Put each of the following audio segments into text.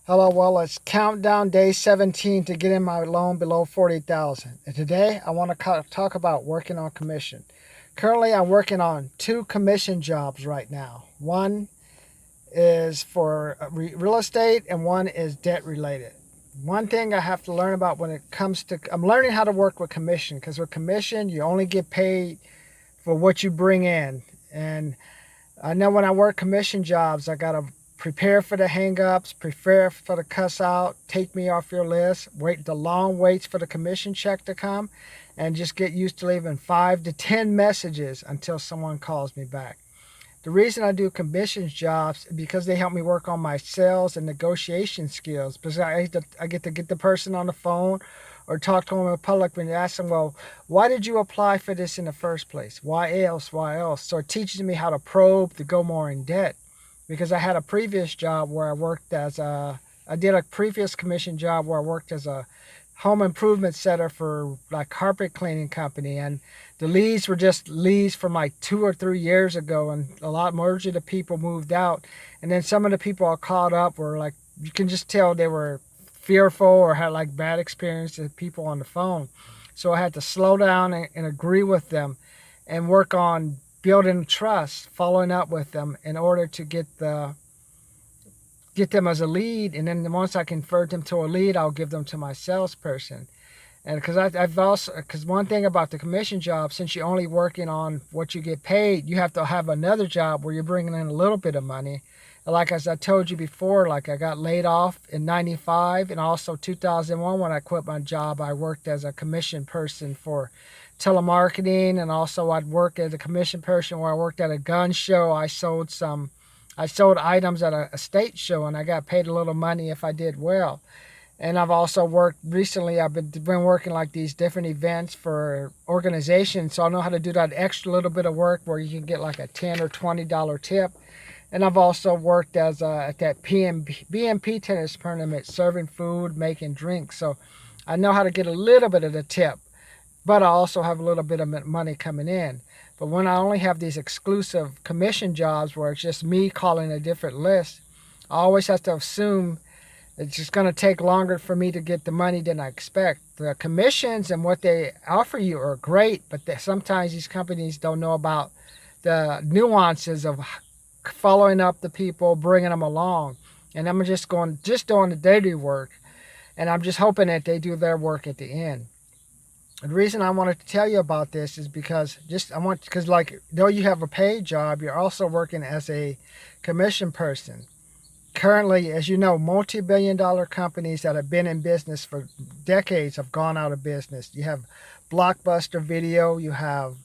Hello, well, it's countdown day 17 to getting my loan below 40,000. And today I want to talk about working on commission. Currently, I'm working on two commission jobs right now. One is for real estate and one is debt related. One thing I have to learn about when it comes to, I'm learning how to work with commission, because with commission, you only get paid for what you bring in. And I know when I work commission jobs, I got to prepare for the hang-ups, prepare for the cuss out, take me off your list, wait the long waits for the commission check to come, and just get used to leaving 5 to 10 messages until someone calls me back. The reason I do commissions jobs is because they help me work on my sales and negotiation skills. Because I get to get the person on the phone or talk to them in public and ask them, well, why did you apply for this in the first place? Why else? Why else? So it teaches me how to probe to go more in depth. Because I had a previous job where I did a previous commission job where I worked as a home improvement setter for like carpet cleaning company, and the leads were just leads from like 2 or 3 years ago, and a lot more of the people moved out, and then some of the people I called up were like, you can just tell they were fearful or had like bad experiences with people on the phone. So I had to slow down and agree with them and work on building trust, following up with them in order to get them as a lead. And then once I convert them to a lead, I'll give them to my salesperson. And because because one thing about the commission job, since you're only working on what you get paid, you have to have another job where you're bringing in a little bit of money. And like as I told you before, like I got laid off in '95 and also 2001 when I quit my job. I worked as a commission person for telemarketing, and also I'd work as a commission person where I worked at a gun show. I sold items at a estate show, and I got paid a little money if I did well. And I've also worked recently, I've been working like these different events for organizations, so I know how to do that extra little bit of work where you can get like a $10 or $20 tip. And I've also worked as at that BMP tennis tournament, serving food, making drinks. So I know how to get a little bit of the tip, but I also have a little bit of money coming in. But when I only have these exclusive commission jobs where it's just me calling a different list, I always have to assume it's just going to take longer for me to get the money than I expect. The commissions and what they offer you are great, but sometimes these companies don't know about the nuances of following up the people, bringing them along. And I'm just doing the daily work, and I'm just hoping that they do their work at the end. The reason I wanted to tell you about this is because like, though you have a paid job, you're also working as a commission person. Currently, as you know, multi-billion-dollar companies that have been in business for decades have gone out of business. You have Blockbuster Video, you have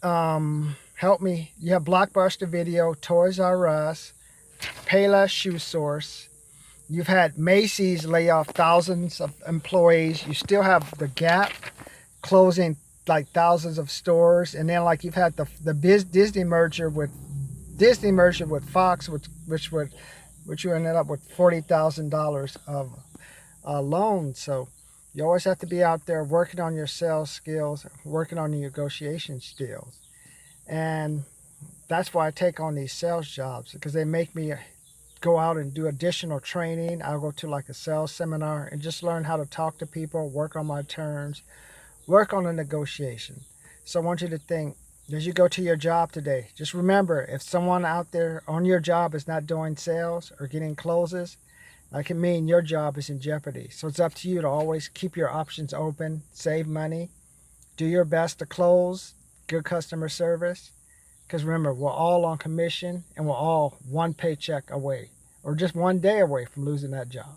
you have Blockbuster Video, Toys R Us, Payless Shoe Source. You've had Macy's lay off thousands of employees. You still have the Gap closing like thousands of stores, and then like you've had the Disney merger with Fox, which you ended up with $40,000 of loans. So you always have to be out there working on your sales skills, working on your negotiation skills, and that's why I take on these sales jobs, because they make me go out and do additional training. I'll go to like a sales seminar and just learn how to talk to people, work on my terms, work on the negotiation. So I want you to think, as you go to your job today, just remember, if someone out there on your job is not doing sales or getting closes, that can mean your job is in jeopardy. So it's up to you to always keep your options open, save money, do your best to close, good customer service. Because remember, we're all on commission, and we're all one paycheck away or just one day away from losing that job.